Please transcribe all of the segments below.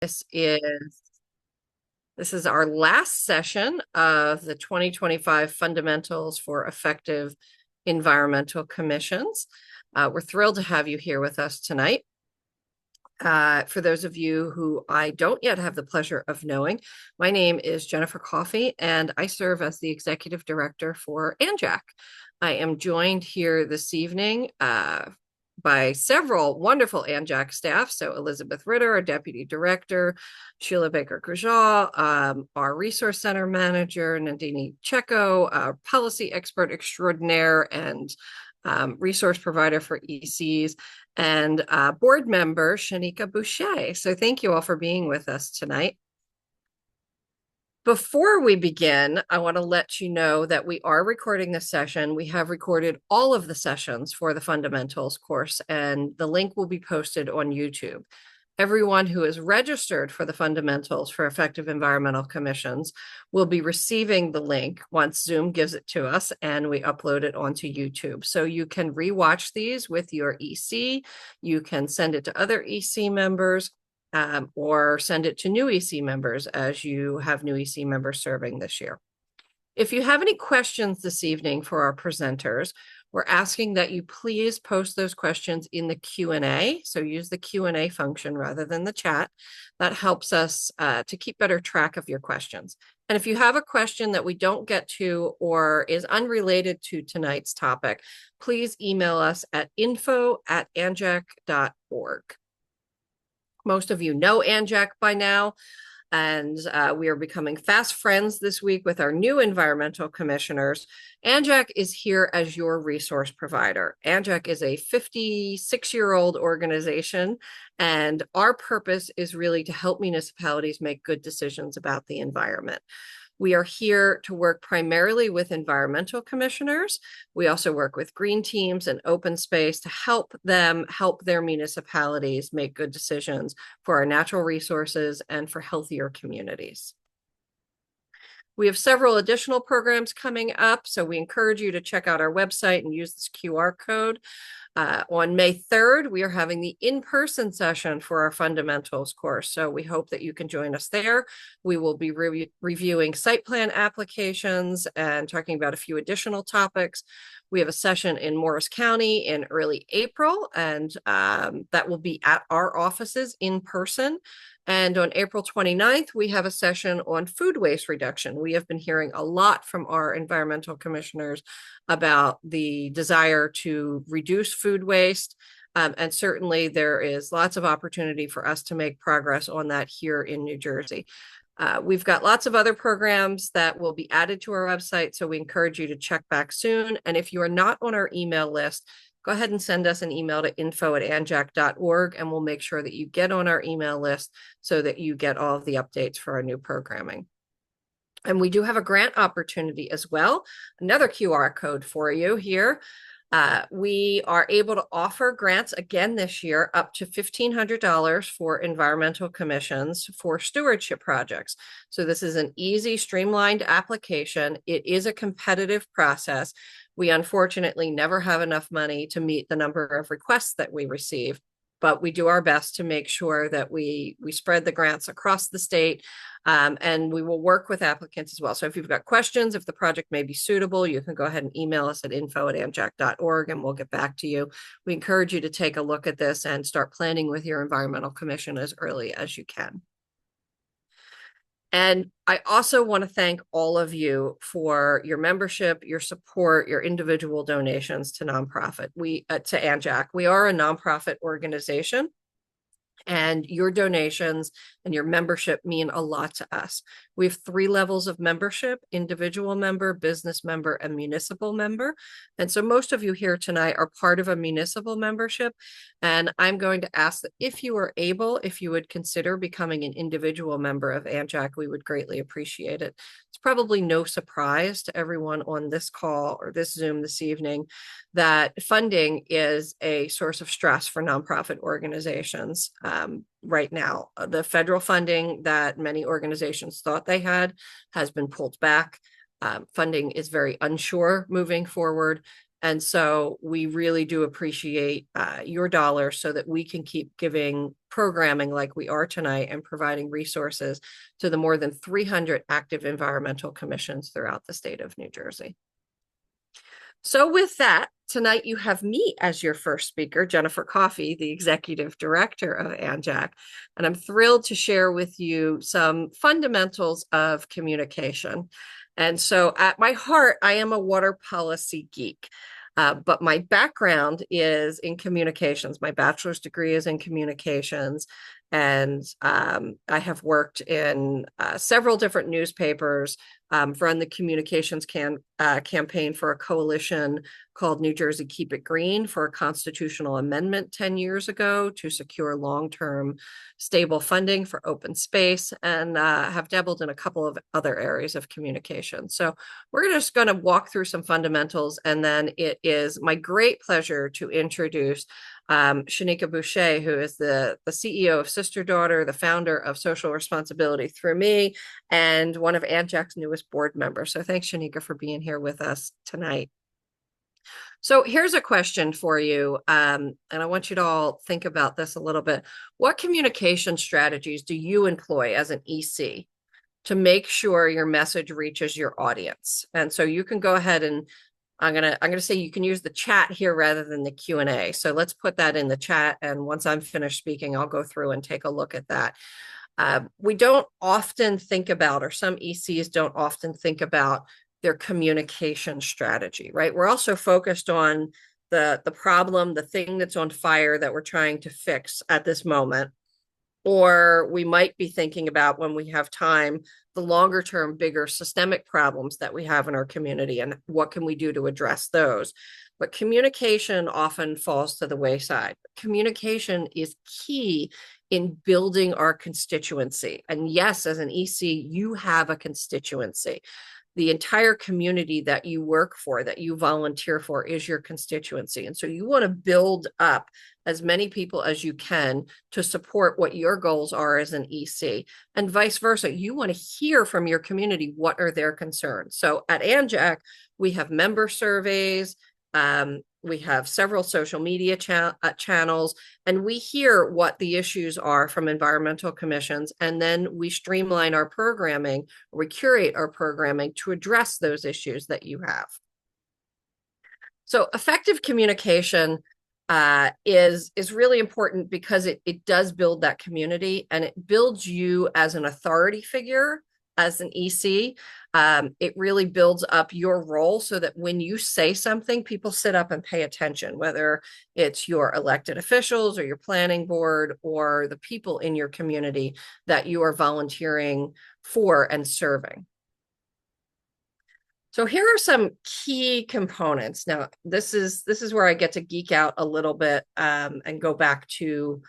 This is our last session of the 2025 Fundamentals for Effective Environmental Commissions. We're thrilled to have you here with us tonight. For those of you who I don't yet have the pleasure of knowing, my name is Jennifer Coffey, and I serve as the Executive Director for ANJAC. I am joined here this evening by several wonderful ANJAC staff. So Elizabeth Ritter, our Deputy Director, Sheila Baker-Grajaw, our Resource Center Manager, Nandini Checco, our Policy Expert Extraordinaire and resource provider for ECs, and board member Shanika Boucher. So thank you all for being with us tonight. Before we begin, I want to let you know that we are recording this session. We have recorded all of the sessions for the Fundamentals course, and the link will be posted on YouTube. Everyone who is registered for the Fundamentals for Effective Environmental Commissions will be receiving the link once Zoom gives it to us and we upload it onto YouTube. So you can rewatch these with your EC. You can send it to other EC members or send it to new EC members as you have new EC members serving this year. If you have any questions this evening for our presenters, we're asking that you please post those questions in the Q&A. So use the Q&A function rather than the chat. That helps us to keep better track of your questions. And if you have a question that we don't get to or is unrelated to tonight's topic, please email us at info@anjac.org. Most of you know ANJAC by now, and we are becoming fast friends this week with our new environmental commissioners. ANJAC is here as your resource provider. ANJAC is a 56-year-old organization, and our purpose is really to help municipalities make good decisions about the environment. We are here to work primarily with environmental commissioners. We also work with green teams and open space to help them help their municipalities make good decisions for our natural resources and for healthier communities. We have several additional programs coming up, so we encourage you to check out our website and use this QR code. On May 3rd, we are having the in-person session for our fundamentals course. So we hope that you can join us there. We will be reviewing site plan applications and talking about a few additional topics. We have a session in Morris County in early April, and that will be at our offices in person. And on April 29th, we have a session on food waste reduction. We have been hearing a lot from our environmental commissioners about the desire to reduce food waste. And certainly there is lots of opportunity for us to make progress on that here in New Jersey. We've got lots of other programs that will be added to our website, so we encourage you to check back soon. And if you are not on our email list, go ahead and send us an email to info@anjac.org, and we'll make sure that you get on our email list so that you get all of the updates for our new programming. And we do have a grant opportunity as well. Another QR code for you here. We are able to offer grants again this year up to $1,500 for environmental commissions for stewardship projects. So this is an easy, streamlined application. It is a competitive process. We unfortunately never have enough money to meet the number of requests that we receive, but we do our best to make sure that we spread the grants across the state, and we will work with applicants as well. So if you've got questions, if the project may be suitable, you can go ahead and email us at info@anjac.org and we'll get back to you. We encourage you to take a look at this and start planning with your environmental commission as early as you can. And I also want to thank all of you for your membership, your support, your individual donations to nonprofit. To ANJAC. We are a nonprofit organization, and your donations and your membership mean a lot to us. We have 3 levels of membership: individual member, business member, and municipal member. And so most of you here tonight are part of a municipal membership. And I'm going to ask that if you are able, if you would consider becoming an individual member of ANJAC, we would greatly appreciate it. It's probably no surprise to everyone on this call or this Zoom this evening that funding is a source of stress for nonprofit organizations right now. The federal funding that many organizations thought they had has been pulled back. Funding is very unsure moving forward. And so we really do appreciate your dollars so that we can keep giving programming like we are tonight and providing resources to the more than 300 active environmental commissions throughout the state of New Jersey. So with that, tonight you have me as your first speaker, Jennifer Coffey, the Executive Director of ANJAC, and I'm thrilled to share with you some fundamentals of communication. And so at my heart, I am a water policy geek. But my background is in communications. My bachelor's degree is in communications. And I have worked in several different newspapers, run the communications campaign for a coalition called New Jersey Keep It Green for a constitutional amendment 10 years ago to secure long-term stable funding for open space, and have dabbled in a couple of other areas of communication. So we're just going to walk through some fundamentals, and then it is my great pleasure to introduce Shanika Boucher, who is the CEO of Sister Daughter, the founder of Social Responsibility Through Me, and one of ANJAC's newest board members. So thanks, Shanika, for being here with us tonight. So here's a question for you, and I want you to all think about this a little bit. What communication strategies do you employ as an EC to make sure your message reaches your audience? And so you can go ahead and I'm gonna say you can use the chat here rather than the Q&A. So let's put that in the chat, and once I'm finished speaking, I'll go through and take a look at that. We don't often think about, or some ECs don't often think about, their communication strategy, right? We're also focused on the problem, the thing that's on fire that we're trying to fix at this moment. Or we might be thinking about, when we have time, the longer term, bigger systemic problems that we have in our community and what can we do to address those. But communication often falls to the wayside. Communication is key in building our constituency. And yes, as an EC, you have a constituency. The entire community that you work for, that you volunteer for, is your constituency. And so you want to build up as many people as you can to support what your goals are as an EC, and vice versa. You want to hear from your community, what are their concerns. So at ANJAC, we have member surveys, we have several social media channels, and we hear what the issues are from environmental commissions, and then we streamline our programming, we curate our programming to address those issues that you have. So effective communication is really important because it does build that community, and it builds you as an authority figure, as an EC. It really builds up your role so that when you say something, people sit up and pay attention, whether it's your elected officials or your planning board or the people in your community that you are volunteering for and serving. So here are some key components. Now, this is where I get to geek out a little bit and go back to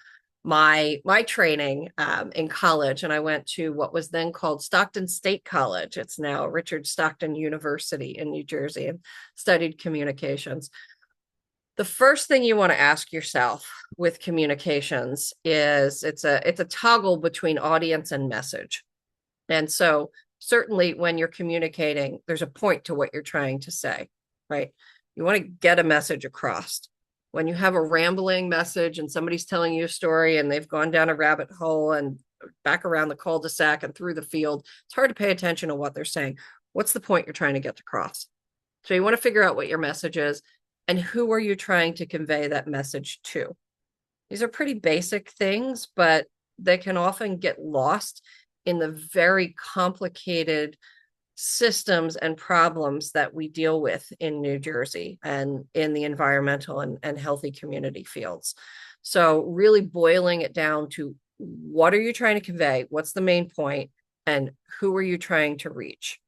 my training in college. And I went to what was then called Stockton State College. It's now Richard Stockton University in New Jersey, and studied communications. The first thing you want to ask yourself with communications is it's a toggle between audience and message. And so certainly when you're communicating, there's a point to what you're trying to say, right? You want to get a message across. When you have a rambling message and somebody's telling you a story and they've gone down a rabbit hole and back around the cul-de-sac and through the field, it's hard to pay attention to what they're saying. What's the point you're trying to get across? So you want to figure out what your message is and who are you trying to convey that message to. These are pretty basic things, but they can often get lost in the very complicated systems and problems that we deal with in New Jersey and in the environmental and healthy community fields. So really boiling it down to, what are you trying to convey? What's the main point? And who are you trying to reach?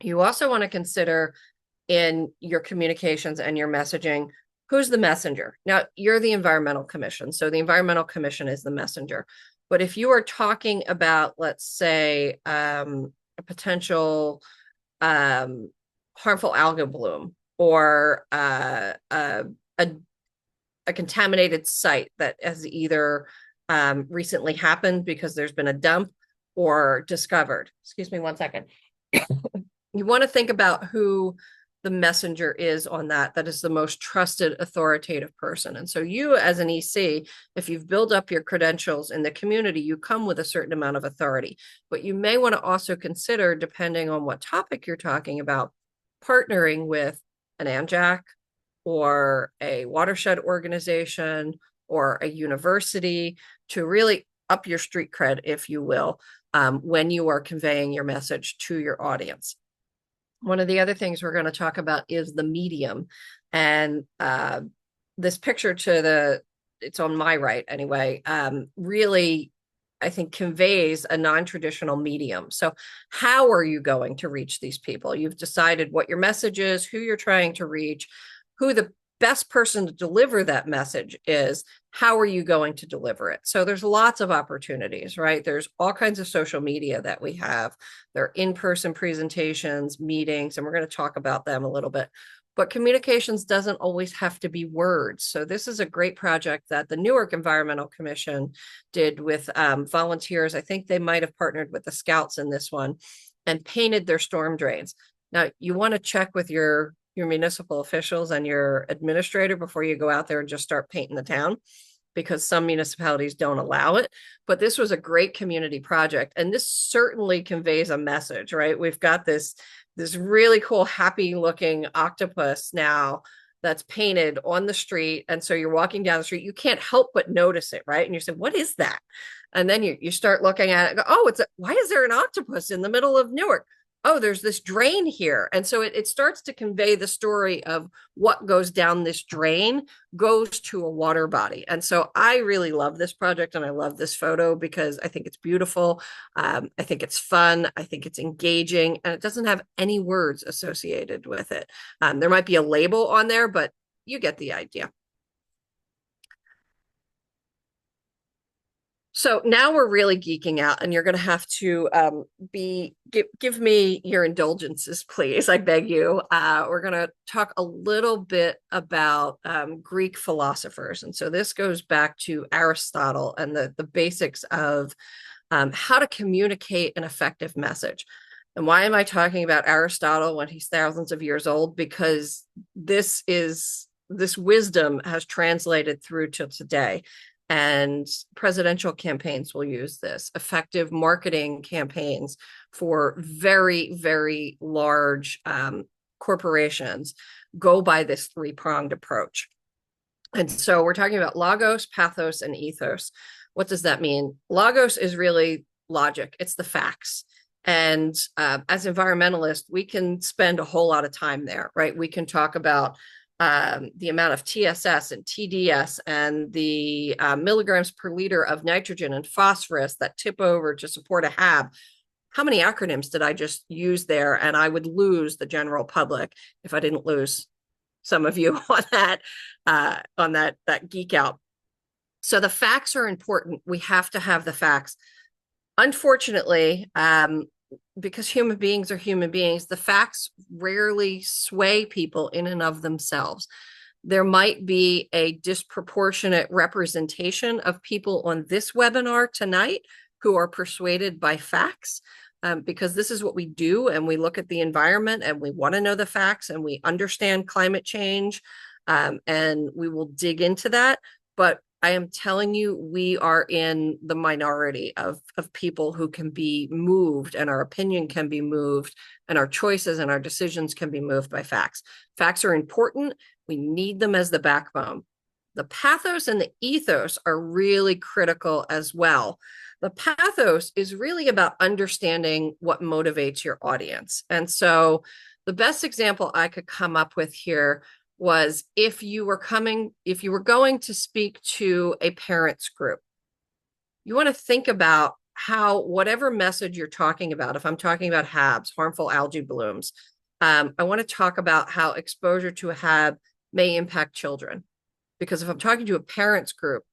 You also want to consider in your communications and your messaging, who's the messenger? Now, you're the Environmental Commission, so the Environmental Commission is the messenger. But if you are talking about, let's say, a potential harmful algal bloom, or a contaminated site that has either recently happened because there's been a dump or discovered. Excuse me one second. You want to think about who the messenger is on that is the most trusted authoritative person. And so you as an EC, if you've built up your credentials in the community, you come with a certain amount of authority. But you may want to also consider, depending on what topic you're talking about, partnering with an ANJAC or a watershed organization or a university to really up your street cred, if you will, when you are conveying your message to your audience. One of the other things we're going to talk about is the medium. And this picture it's on my right anyway, really, I think, conveys a non-traditional medium. So how are you going to reach these people? You've decided what your message is, who you're trying to reach, who the best person to deliver that message is. How are you going to deliver it? So there's lots of opportunities, right? There's all kinds of social media that we have. There are in-person presentations, meetings, and we're going to talk about them a little bit. But communications doesn't always have to be words. So this is a great project that the Newark Environmental Commission did with volunteers. I think they might have partnered with the Scouts in this one and painted their storm drains. Now, you want to check with your municipal officials and your administrator before you go out there and just start painting the town, because some municipalities don't allow it. But this was a great community project. And this certainly conveys a message, right? We've got this really cool, happy looking octopus now that's painted on the street. And so you're walking down the street, you can't help but notice it, right? And you say, what is that? And then you start looking at it and go, oh, why is there an octopus in the middle of Newark? Oh, there's this drain here. And so it starts to convey the story of what goes down this drain goes to a water body. And so I really love this project and I love this photo because I think it's beautiful. I think it's fun. I think it's engaging, and it doesn't have any words associated with it. There might be a label on there, but you get the idea. So now we're really geeking out, and you're going to have to give me your indulgences, please. I beg you. We're going to talk a little bit about Greek philosophers. And so this goes back to Aristotle and the basics of how to communicate an effective message. And why am I talking about Aristotle when he's thousands of years old? Because this wisdom has translated through till today. And presidential campaigns will use this. Effective marketing campaigns for very, very large corporations go by this three-pronged approach. And so we're talking about logos, pathos, and ethos. What does that mean? Logos is really logic. It's the facts. And as environmentalists, we can spend a whole lot of time there, right? We can talk about the amount of TSS and TDS and the milligrams per liter of nitrogen and phosphorus that tip over to support a HAB. How many acronyms did I just use there? And I would lose the general public if I didn't lose some of you on that geek out. So the facts are important. We have to have the facts. Unfortunately, because human beings are human beings, the facts rarely sway people in and of themselves. There might be a disproportionate representation of people on this webinar tonight who are persuaded by facts, because this is what we do, and we look at the environment and we want to know the facts and we understand climate change, and we will dig into that. But I am telling you, we are in the minority of people who can be moved, and our opinion can be moved, and our choices and our decisions can be moved by facts. Facts are important. We need them as the backbone. The pathos and the ethos are really critical as well. The pathos is really about understanding what motivates your audience. And so the best example I could come up with here was if you were going to speak to a parents group, you want to think about how whatever message you're talking about, if I'm talking about HABs, harmful algae blooms, I want to talk about how exposure to a HAB may impact children. Because if I'm talking to a parents group,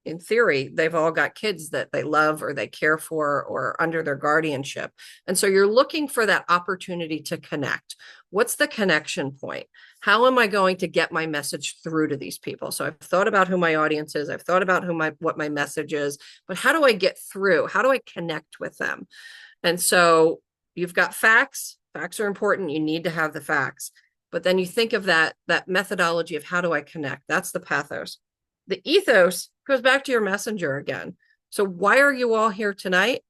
in theory, they've all got kids that they love or they care for or under their guardianship. And so you're looking for that opportunity to connect. What's the connection point? How am I going to get my message through to these people? So I've thought about who my audience is. I've thought about what my message is, but how do I get through? How do I connect with them? And so you've got facts. Facts are important. You need to have the facts. But then you think of that methodology of how do I connect? That's the pathos. The ethos goes back to your messenger again. So why are you all here tonight?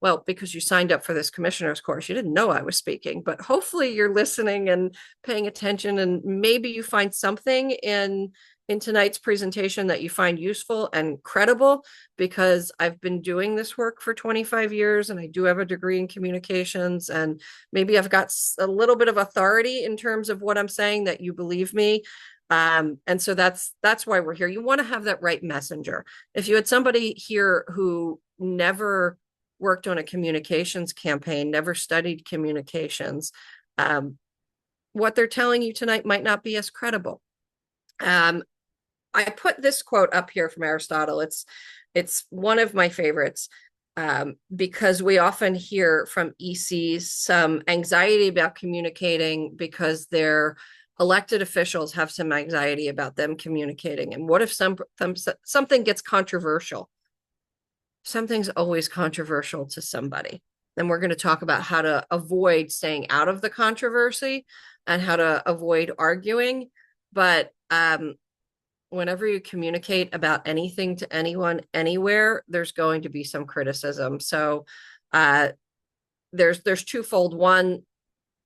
Well, because you signed up for this commissioner's course. You didn't know I was speaking, but hopefully you're listening and paying attention, and maybe you find something in tonight's presentation that you find useful and credible, because I've been doing this work for 25 years and I do have a degree in communications, and maybe I've got a little bit of authority in terms of what I'm saying that you believe me. And so that's why we're here. You want to have that right messenger. If you had somebody here who never worked on a communications campaign, never studied communications, what they're telling you tonight might not be as credible. I put this quote up here from Aristotle. It's one of my favorites, because we often hear from ECs some anxiety about communicating because their elected officials have some anxiety about them communicating. And what if something gets controversial? Something's always controversial to somebody. Then we're going to talk about how to avoid staying out of the controversy and how to avoid arguing. But whenever you communicate about anything to anyone, anywhere, there's going to be some criticism. So there's twofold. One,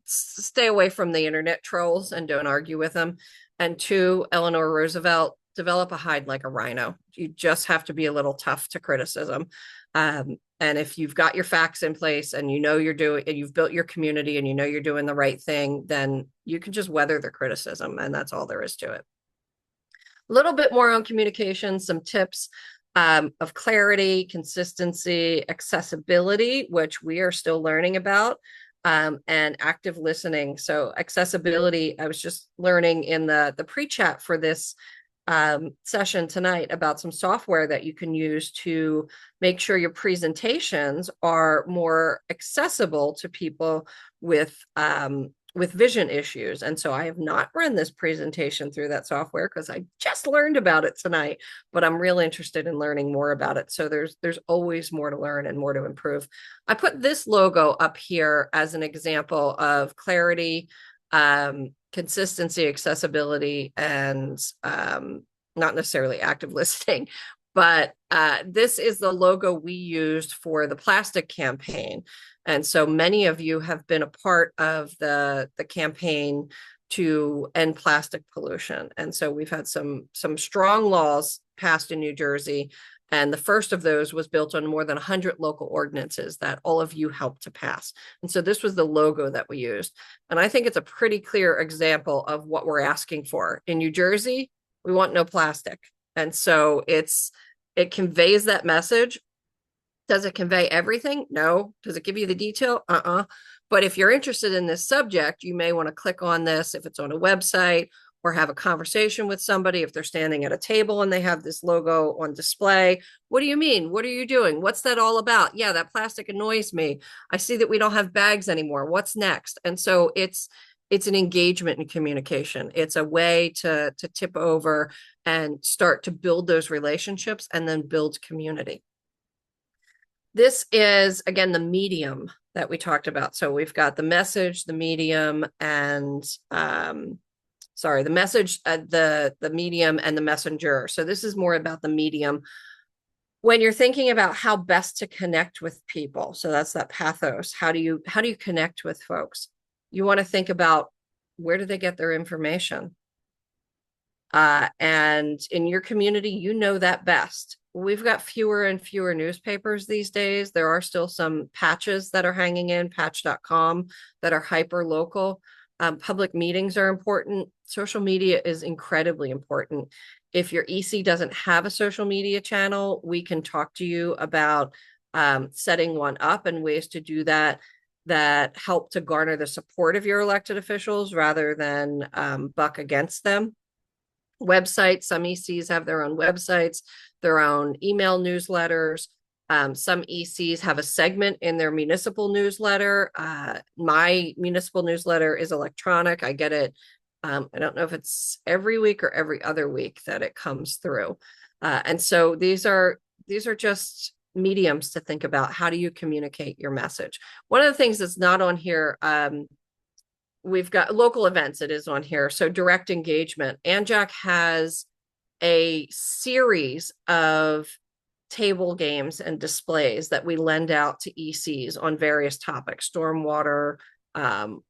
stay away from the internet trolls and don't argue with them. And two, Eleanor Roosevelt, develop a hide like a rhino. You just have to be a little tough to criticism. And if you've got your facts in place and you know you've built your community and you know you're doing the right thing, then you can just weather the criticism, and that's all there is to it. A little bit more on communication, some tips of clarity, consistency, accessibility, which we are still learning about, and active listening. So accessibility, I was just learning in the pre-chat for this session tonight about some software that you can use to make sure your presentations are more accessible to people with vision issues. And so I have not run this presentation through that software because I just learned about it tonight, but I'm really interested in learning more about it. So there's always more to learn and more to improve. I put this logo up here as an example of clarity, consistency, accessibility, and not necessarily active listening, but this is the logo we used for the plastic campaign. And so many of you have been a part of the campaign to end plastic pollution. And so we've had some strong laws passed in New Jersey. And the first of those was built on more than 100 local ordinances that all of you helped to pass. And so this was the logo that we used. And I think it's a pretty clear example of what we're asking for. In New Jersey, we want no plastic. And so it conveys that message. Does it convey everything? No. Does it give you the detail? But if you're interested in this subject, you may want to click on this if it's on a website, or have a conversation with somebody if they're standing at a table and they have this logo on display. What do you mean? What are you doing? What's that all about? Yeah, that plastic annoys me. I see that we don't have bags anymore. What's next? And so it's an engagement in communication. It's a way to tip over and start to build those relationships and then build community. This is, again, the medium that we talked about. So we've got the message, the medium, and the message, the medium, and the messenger. So this is more about the medium. When you're thinking about how best to connect with people, so that's that pathos. How do you connect with folks? You want to think about, where do they get their information? And in your community, you know that best. We've got fewer and fewer newspapers these days. There are still some patches that are hanging in, patch.com, that are hyper local. Public meetings are important. Social media is incredibly important. If your EC doesn't have a social media channel, we can talk to you about setting one up and ways to do that help to garner the support of your elected officials rather than buck against them. Websites, some ECs have their own websites, their own email newsletters. Some ECs have a segment in their municipal newsletter. My municipal newsletter is electronic. I get it. I don't know if it's every week or every other week that it comes through. And so these are just mediums to think about. How do you communicate your message? One of the things that's not on here, we've got local events. It is on here. So direct engagement. ANJAC has a series of table games and displays that we lend out to ECs on various topics: stormwater,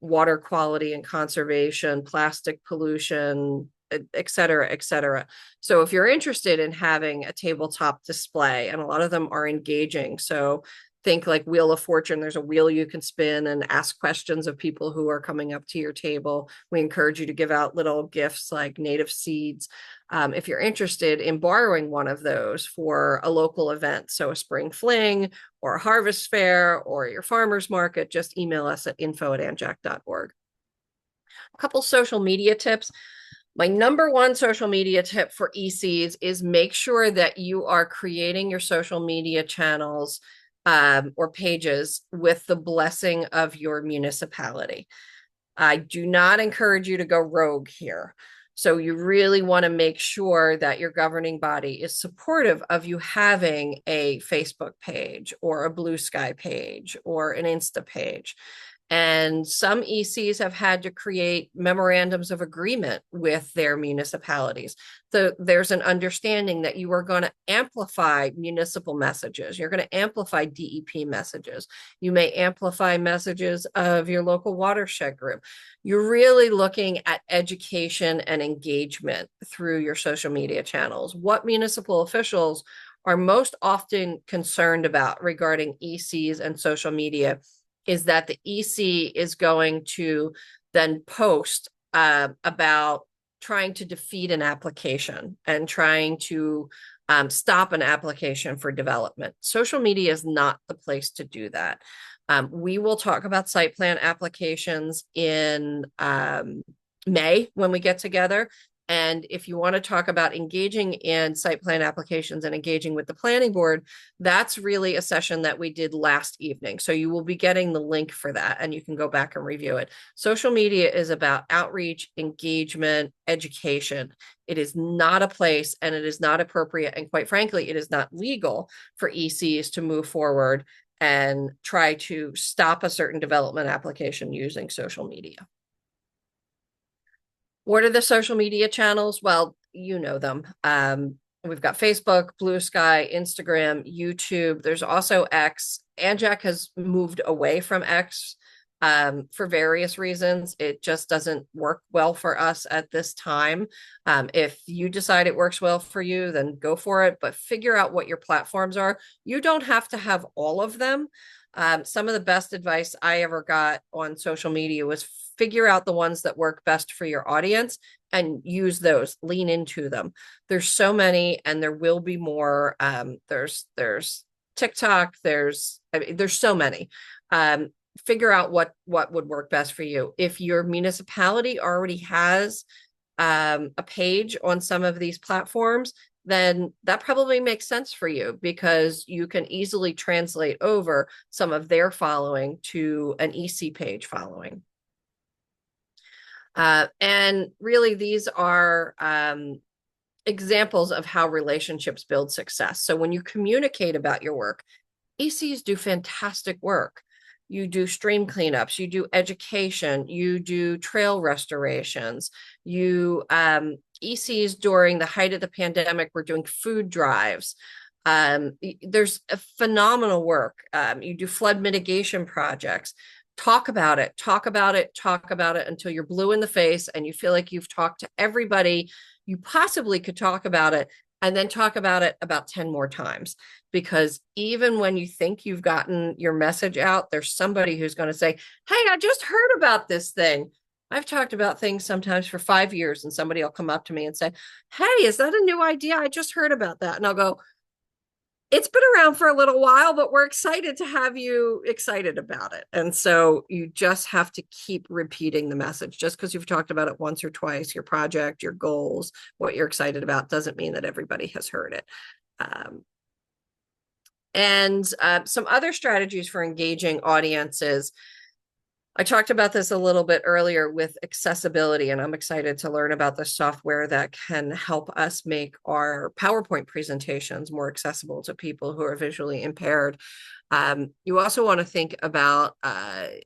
water quality and conservation, plastic pollution, et cetera, et cetera. So if you're interested in having a tabletop display, and a lot of them are engaging, so think like Wheel of Fortune, there's a wheel you can spin and ask questions of people who are coming up to your table. We encourage you to give out little gifts like native seeds. If you're interested in borrowing one of those for a local event, so a spring fling or a harvest fair or your farmer's market, just email us at info@anjac.org. A couple social media tips. My number one social media tip for ECs is make sure that you are creating your social media channels or pages with the blessing of your municipality. I do not encourage you to go rogue here. So you really want to make sure that your governing body is supportive of you having a Facebook page or a Blue Sky page or an Insta page. And some ECs have had to create memorandums of agreement with their municipalities. So there's an understanding that you are going to amplify municipal messages. You're going to amplify DEP messages. You may amplify messages of your local watershed group. You're really looking at education and engagement through your social media channels. What municipal officials are most often concerned about regarding ECs and social media is that the EC is going to then post about trying to defeat an application and trying to stop an application for development. Social media is not the place to do that. We will talk about site plan applications in May when we get together. And if you want to talk about engaging in site plan applications and engaging with the planning board, that's really a session that we did last evening. So you will be getting the link for that and you can go back and review it. Social media is about outreach, engagement, education. It is not a place and it is not appropriate. And quite frankly, it is not legal for ECs to move forward and try to stop a certain development application using social media. What are the social media channels? Well, you know them. We've got Facebook, Blue Sky, Instagram, YouTube. There's also X. ANJAC has moved away from X for various reasons. It just doesn't work well for us at this time. If you decide it works well for you, then go for it, but figure out what your platforms are. You don't have to have all of them. Some of the best advice I ever got on social media was figure out the ones that work best for your audience and use those, lean into them. There's so many and there will be more. There's TikTok, there's so many. Figure out what would work best for you. If your municipality already has a page on some of these platforms, then that probably makes sense for you because you can easily translate over some of their following to an EC page following. And really, these are examples of how relationships build success. So when you communicate about your work, ECs do fantastic work. You do stream cleanups, you do education, you do trail restorations, you ECs during the height of the pandemic were doing food drives. There's a phenomenal work. You do flood mitigation projects. Talk about it, talk about it, talk about it until you're blue in the face and you feel like you've talked to everybody you possibly could talk about it, and then talk about it about 10 more times. Because even when you think you've gotten your message out, there's somebody who's going to say, hey, I just heard about this thing. I've talked about things sometimes for 5 years and somebody will come up to me and say, hey, is that a new idea? I just heard about that. And I'll go, it's been around for a little while, but we're excited to have you excited about it. And so you just have to keep repeating the message. Just because you've talked about it once or twice, your project, your goals, what you're excited about, doesn't mean that everybody has heard it. And some other strategies for engaging audiences. I talked about this a little bit earlier with accessibility, and I'm excited to learn about the software that can help us make our PowerPoint presentations more accessible to people who are visually impaired. You also want to think about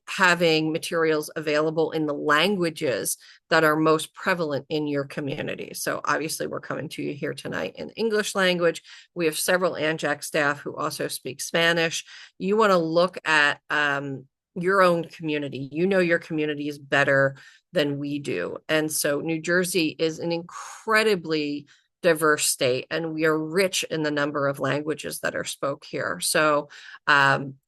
having materials available in the languages that are most prevalent in your community. So obviously we're coming to you here tonight in English language. We have several ANJAC staff who also speak Spanish. You want to look at your own community. You know your community is better than we do. And so New Jersey is an incredibly diverse state, and we are rich in the number of languages that are spoke here. So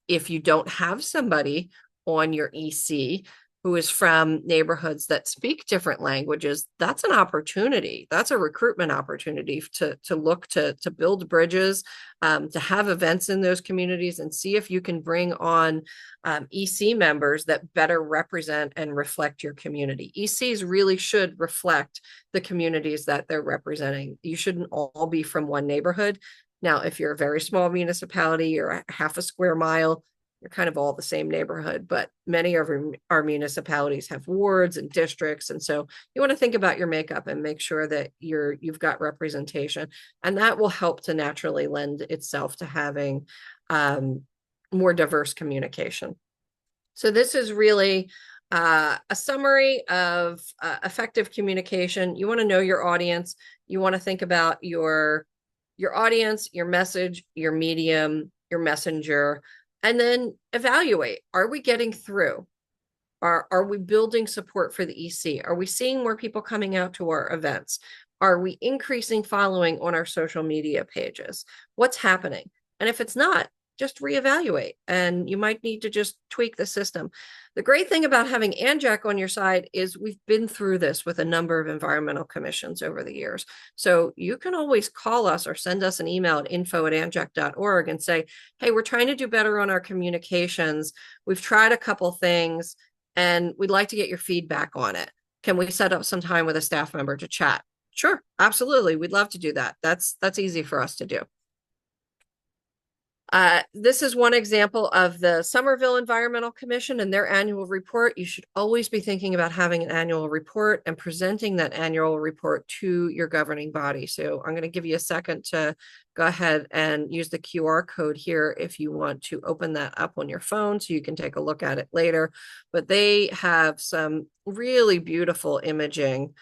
if you don't have somebody on your EC who is from neighborhoods that speak different languages, that's an opportunity. That's a recruitment opportunity to look to build bridges, to have events in those communities and see if you can bring on EC members that better represent and reflect your community. ECs really should reflect the communities that they're representing. You shouldn't all be from one neighborhood. Now, if you're a very small municipality, you're a half a square mile, you're kind of all the same neighborhood, but many of our municipalities have wards and districts. And so you want to think about your makeup and make sure that you've got representation, and that will help to naturally lend itself to having more diverse communication. So this is really a summary of effective communication. You want to know your audience. You want to think about your audience, your message, your medium, your messenger, and then evaluate. Are we getting through? Are we building support for the EC? Are we seeing more people coming out to our events? Are we increasing following on our social media pages? What's happening? And if it's not, just reevaluate, and you might need to just tweak the system. The great thing about having ANJAC on your side is we've been through this with a number of environmental commissions over the years. So you can always call us or send us an email at info@anjac.org and say, hey, we're trying to do better on our communications. We've tried a couple things and we'd like to get your feedback on it. Can we set up some time with a staff member to chat? Sure, absolutely. We'd love to do that. That's easy for us to do. This is one example of the Somerville Environmental Commission and their annual report. You should always be thinking about having an annual report and presenting that annual report to your governing body. So I'm going to give you a second to go ahead and use the QR code here if you want to open that up on your phone so you can take a look at it later. But they have some really beautiful imaging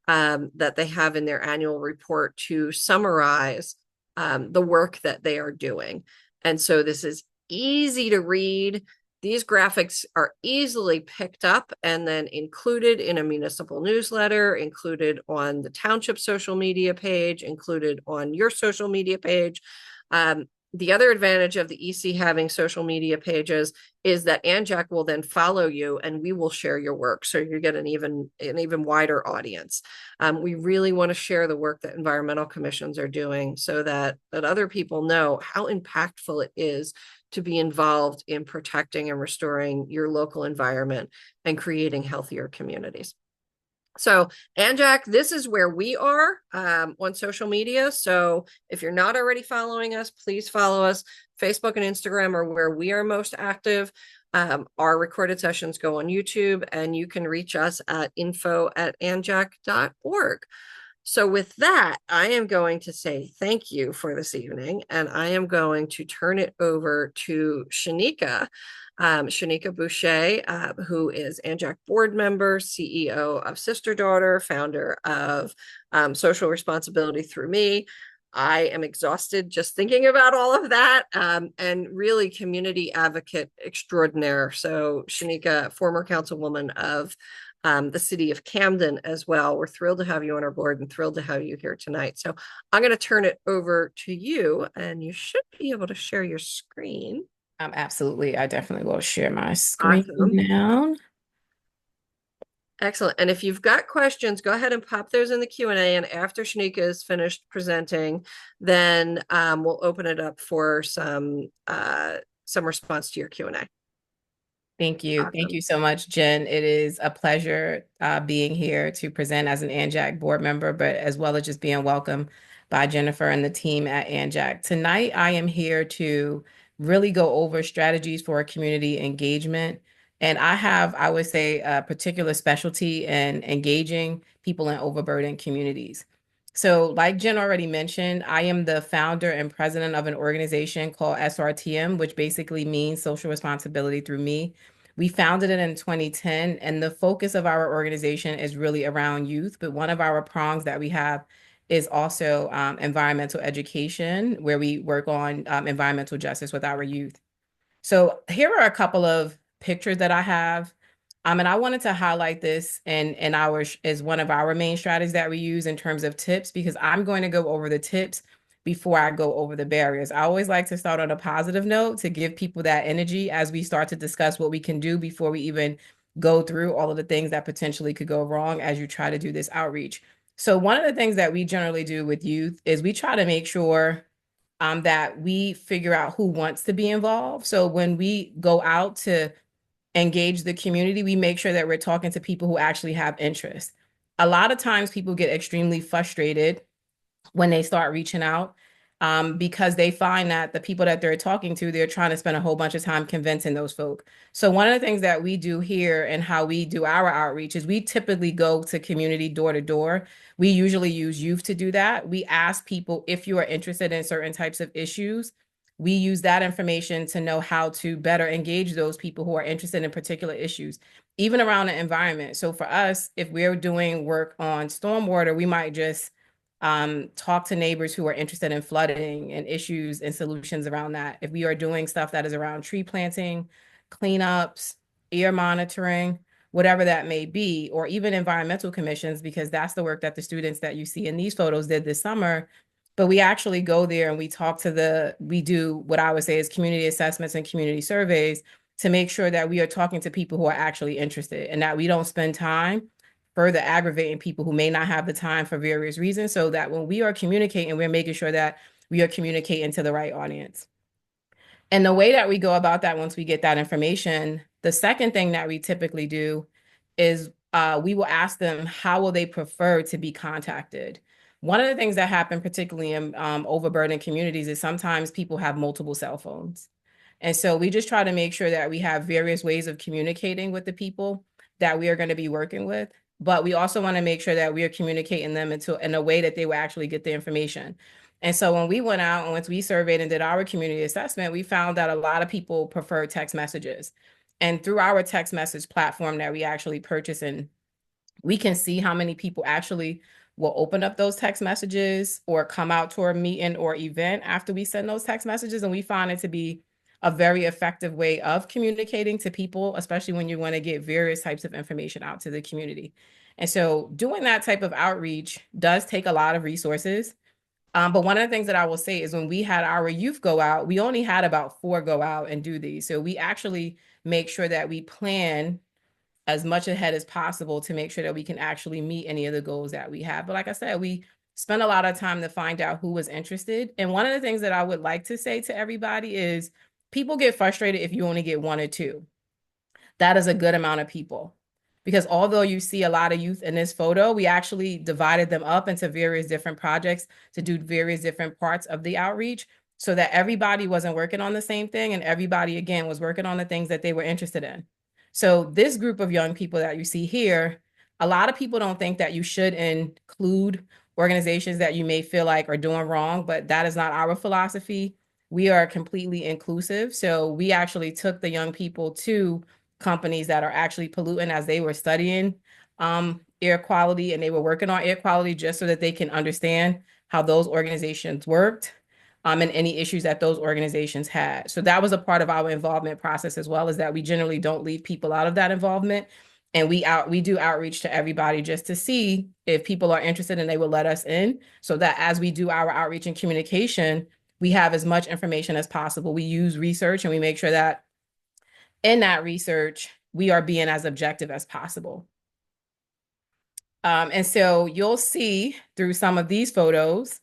that they have in their annual report to summarize the work that they are doing. And so this is easy to read. These graphics are easily picked up and then included in a municipal newsletter, included on the township social media page, included on your social media page. The other advantage of the EC having social media pages is that ANJAC will then follow you and we will share your work. So you get an even wider audience. We really want to share the work that environmental commissions are doing so that other people know how impactful it is to be involved in protecting and restoring your local environment and creating healthier communities. So ANJAC, this is where we are on social media. So if you're not already following us, please follow us. Facebook and Instagram are where we are most active. Our recorded sessions go on YouTube, and you can reach us at info@anjac.org. So with that, I am going to say thank you for this evening, and I am going to turn it over to Shanika. Shanika Boucher, who is ANJAC board member, CEO of Sister Daughter, founder of Social Responsibility Through Me. I am exhausted just thinking about all of that, and really community advocate extraordinaire. So Shanika, former councilwoman of the city of Camden as well. We're thrilled to have you on our board and thrilled to have you here tonight. So I'm going to turn it over to you, and you should be able to share your screen. Absolutely. I definitely will share my screen Awesome. now. Excellent. And if you've got questions, go ahead and pop those in the Q&A. And after Shanika is finished presenting, then we'll open it up for some response to your Q&A. Thank you. Awesome. Thank you so much, Jen. It is a pleasure being here to present as an ANJAC board member, but as well as just being welcomed by Jennifer and the team at ANJAC. Tonight, I am here to really go over strategies for community engagement. And I have, I would say, a particular specialty in engaging people in overburdened communities. So, like Jen already mentioned, I am the founder and president of an organization called SRTM, which basically means social responsibility through me. We founded it in 2010, and the focus of our organization is really around youth. But one of our prongs that we have is also environmental education, where we work on environmental justice with our youth. So here are a couple of pictures that I have. And I wanted to highlight this in our as one of our main strategies that we use in terms of tips, because I'm going to go over the tips before I go over the barriers. I always like to start on a positive note to give people that energy as we start to discuss what we can do before we even go through all of the things that potentially could go wrong as you try to do this outreach. So one of the things that we generally do with youth is we try to make sure that we figure out who wants to be involved. So when we go out to engage the community, we make sure that we're talking to people who actually have interest. A lot of times people get extremely frustrated when they start reaching out because they find that the people that they're talking to, they're trying to spend a whole bunch of time convincing those folk. So one of the things that we do here and how we do our outreach is we typically go to community door to door. We usually use youth to do that. We ask people if you are interested in certain types of issues. We use that information to know how to better engage those people who are interested in particular issues, even around the environment. So for us, if we're doing work on stormwater, we might just talk to neighbors who are interested in flooding and issues and solutions around that. If we are doing stuff that is around tree planting, cleanups, air monitoring, whatever that may be, or even environmental commissions, because that's the work that the students that you see in these photos did this summer. But we actually go there and we talk to we do what I would say is community assessments and community surveys to make sure that we are talking to people who are actually interested and that we don't spend time further aggravating people who may not have the time for various reasons, so that when we are communicating, we're making sure that we are communicating to the right audience. And the way that we go about that, once we get that information, the second thing that we typically do is we will ask them how will they prefer to be contacted. One of the things that happen, particularly in overburdened communities, is sometimes people have multiple cell phones. And so we just try to make sure that we have various ways of communicating with the people that we are going to be working with. But we also want to make sure that we are communicating them in a way that they will actually get the information. And so when we went out and once we surveyed and did our community assessment, we found that a lot of people prefer text messages. And through our text message platform that we actually purchase, and we can see how many people actually will open up those text messages or come out to a meeting or event after we send those text messages. And we find it to be a very effective way of communicating to people, especially when you want to get various types of information out to the community. And so doing that type of outreach does take a lot of resources. But one of the things that I will say is when we had our youth go out, we only had about 4 go out and do these. So we actually make sure that we plan as much ahead as possible to make sure that we can actually meet any of the goals that we have. But like I said, we spend a lot of time to find out who was interested. And one of the things that I would like to say to everybody is people get frustrated if you only get 1 or 2. That is a good amount of people. Because although you see a lot of youth in this photo, we actually divided them up into various different projects to do various different parts of the outreach so that everybody wasn't working on the same thing and everybody, again, was working on the things that they were interested in. So this group of young people that you see here, a lot of people don't think that you should include organizations that you may feel like are doing wrong, but that is not our philosophy. We are completely inclusive. So we actually took the young people to companies that are actually polluting as they were studying air quality, and they were working on air quality just so that they can understand how those organizations worked and any issues that those organizations had. So that was a part of our involvement process as well, is that we generally don't leave people out of that involvement. And we do outreach to everybody just to see if people are interested and they will let us in, so that as we do our outreach and communication, we have as much information as possible. We use research and we make sure that in that research, we are being as objective as possible. And so you'll see through some of these photos,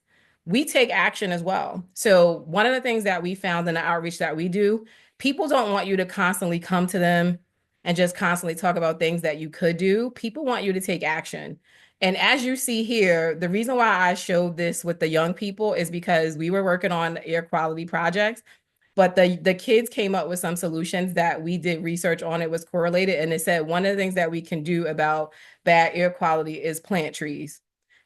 we take action as well. So one of the things that we found in the outreach that we do, people don't want you to constantly come to them and just constantly talk about things that you could do. People want you to take action. And as you see here, the reason why I showed this with the young people is because we were working on air quality projects. But the kids came up with some solutions that we did research on. It was correlated, and it said one of the things that we can do about bad air quality is plant trees.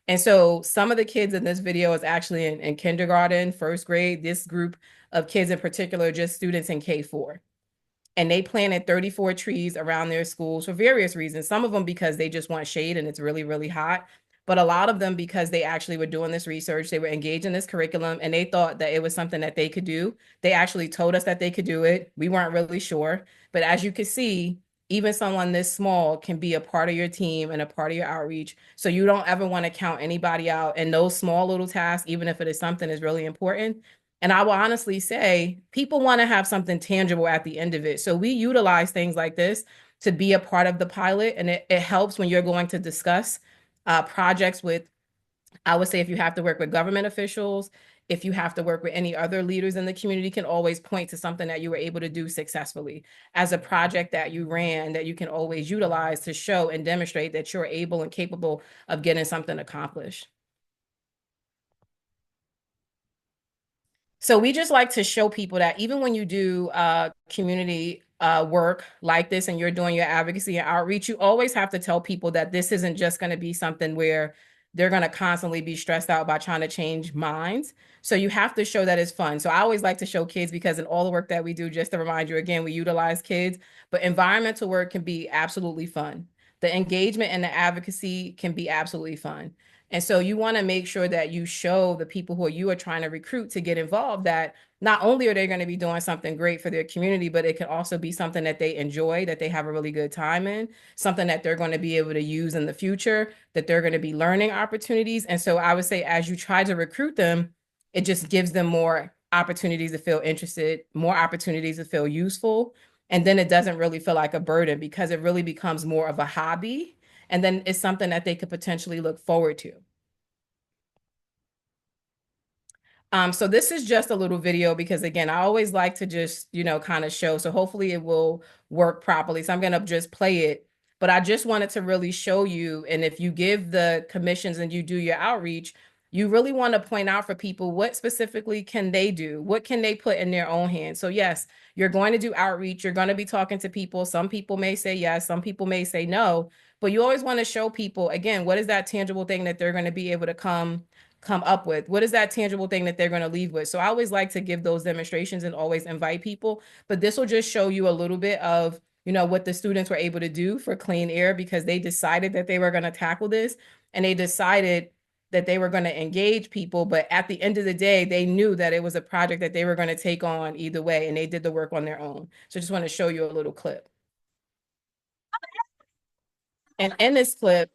And so some of the kids in this video is actually in kindergarten, first grade. This group of kids in particular, just students in K4. And they planted 34 trees around their schools for various reasons. Some of them because they just want shade and it's really, really hot. But a lot of them because they actually were doing this research, they were engaged in this curriculum, and they thought that it was something that they could do. They actually told us that they could do it. We weren't really sure. But as you can see, even someone this small can be a part of your team and a part of your outreach. So you don't ever want to count anybody out. And those small little tasks, even if it is something is really important, and I will honestly say, people want to have something tangible at the end of it. So we utilize things like this to be a part of the pilot. And it helps when you're going to discuss projects with, I would say, if you have to work with government officials, if you have to work with any other leaders in the community, can always point to something that you were able to do successfully as a project that you ran that you can always utilize to show and demonstrate that you're able and capable of getting something accomplished. So we just like to show people that even when you do community work like this and you're doing your advocacy and outreach, you always have to tell people that this isn't just going to be something where they're going to constantly be stressed out by trying to change minds. So you have to show that it's fun. So I always like to show kids because in all the work that we do, just to remind you again, we utilize kids, but environmental work can be absolutely fun. The engagement and the advocacy can be absolutely fun. And so you want to make sure that you show the people who you are trying to recruit to get involved that not only are they going to be doing something great for their community, but it can also be something that they enjoy, that they have a really good time in, something that they're going to be able to use in the future, that they're going to be learning opportunities. And so I would say as you try to recruit them, it just gives them more opportunities to feel interested, more opportunities to feel useful. And then it doesn't really feel like a burden because it really becomes more of a hobby. And then it's something that they could potentially look forward to. So this is just a little video because again, I always like to just, kind of show. So hopefully it will work properly. So I'm going to just play it, but I just wanted to really show you. And if you give the commissions and you do your outreach, you really want to point out for people what specifically can they do? What can they put in their own hands? So yes, you're going to do outreach. You're going to be talking to people. Some people may say yes, some people may say no, but you always want to show people, again, what is that tangible thing that they're going to be able to come up with? What is that tangible thing that they're going to leave with? So I always like to give those demonstrations and always invite people, but this will just show you a little bit of, what the students were able to do for clean air because they decided that they were going to tackle this and they decided that they were going to engage people. But at the end of the day, they knew that it was a project that they were going to take on either way, and they did the work on their own. So I just want to show you a little clip. And in this clip,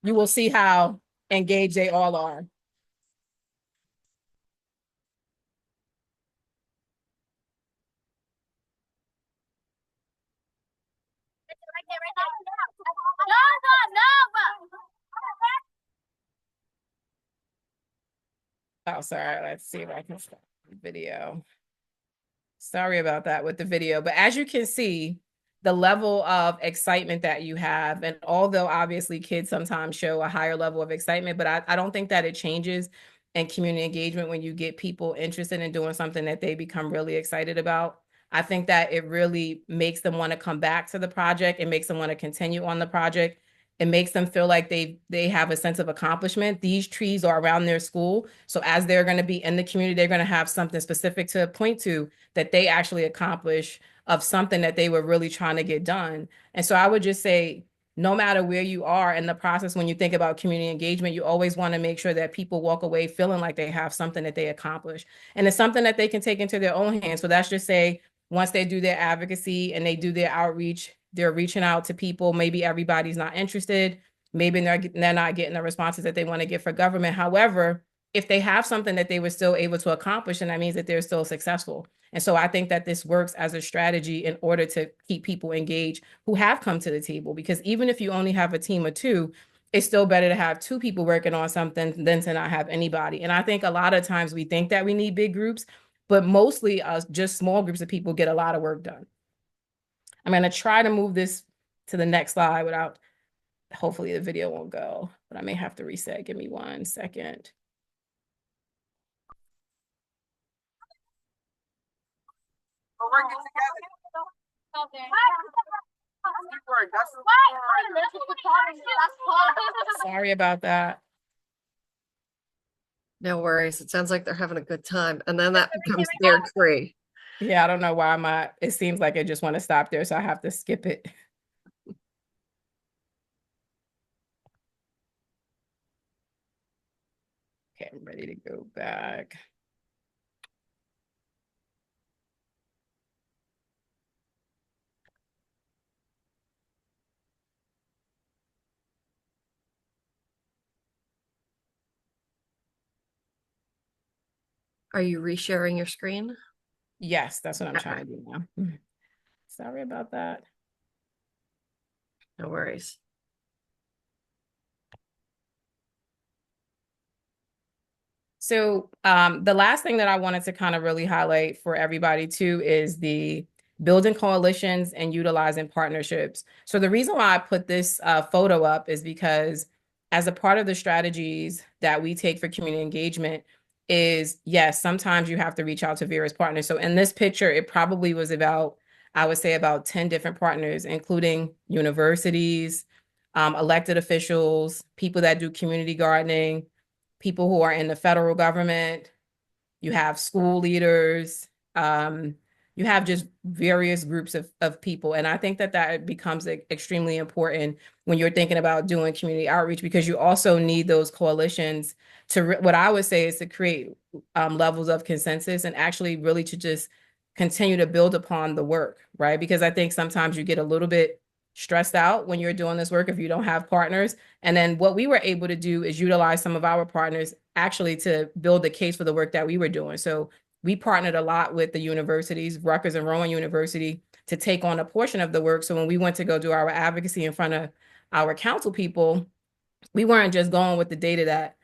you will see how engaged they all are. Oh, sorry. Let's see if I can stop the video. Sorry about that with the video. But as you can see, the level of excitement that you have, and although obviously kids sometimes show a higher level of excitement, but I don't think that it changes in community engagement when you get people interested in doing something that they become really excited about. I think that it really makes them want to come back to the project. It makes them want to continue on the project. It makes them feel like they have a sense of accomplishment. These trees are around their school. So as they're going to be in the community, they're going to have something specific to point to that they actually accomplish of something that they were really trying to get done. And so I would just say, no matter where you are in the process, when you think about community engagement, you always want to make sure that people walk away feeling like they have something that they accomplish. And it's something that they can take into their own hands. So that's just say, once they do their advocacy and they do their outreach, they're reaching out to people. Maybe everybody's not interested. Maybe they're not getting the responses that they want to get for government. However, if they have something that they were still able to accomplish, and that means that they're still successful. And so I think that this works as a strategy in order to keep people engaged who have come to the table, because even if you only have a team of two, it's still better to have two people working on something than to not have anybody. And I think a lot of times we think that we need big groups, but mostly just small groups of people get a lot of work done. I'm going to try to move this to the next slide without, hopefully the video won't go, but I may have to reset. Give me 1 second. Sorry about that. No worries. It sounds like they're having a good time. And then that becomes their tree. Yeah, I don't know why it seems like I just want to stop there, so I have to skip it. Okay, I'm ready to go back. Are you resharing your screen? Yes, that's what I'm Okay, trying to do now. Sorry about that. no worries. So the last thing that I wanted to kind of really highlight for everybody too is the building coalitions and utilizing partnerships. So the reason why I put this photo up is because as a part of the strategies that we take for community engagement is, yes, sometimes you have to reach out to various partners. So in this picture, it probably was about, I would say about 10 different partners, including universities, elected officials, people that do community gardening, people who are in the federal government, you have school leaders, you have just various groups of people. And I think that that becomes extremely important when you're thinking about doing community outreach, because you also need those coalitions to, what I would say is to create levels of consensus and actually really to just continue to build upon the work, right? Because I think sometimes you get a little bit stressed out when you're doing this work if you don't have partners. And then what we were able to do is utilize some of our partners actually to build the case for the work that we were doing. So we partnered a lot with the universities, Rutgers and Rowan University, to take on a portion of the work. So when we went to go do our advocacy in front of our council people, we weren't just going with the data that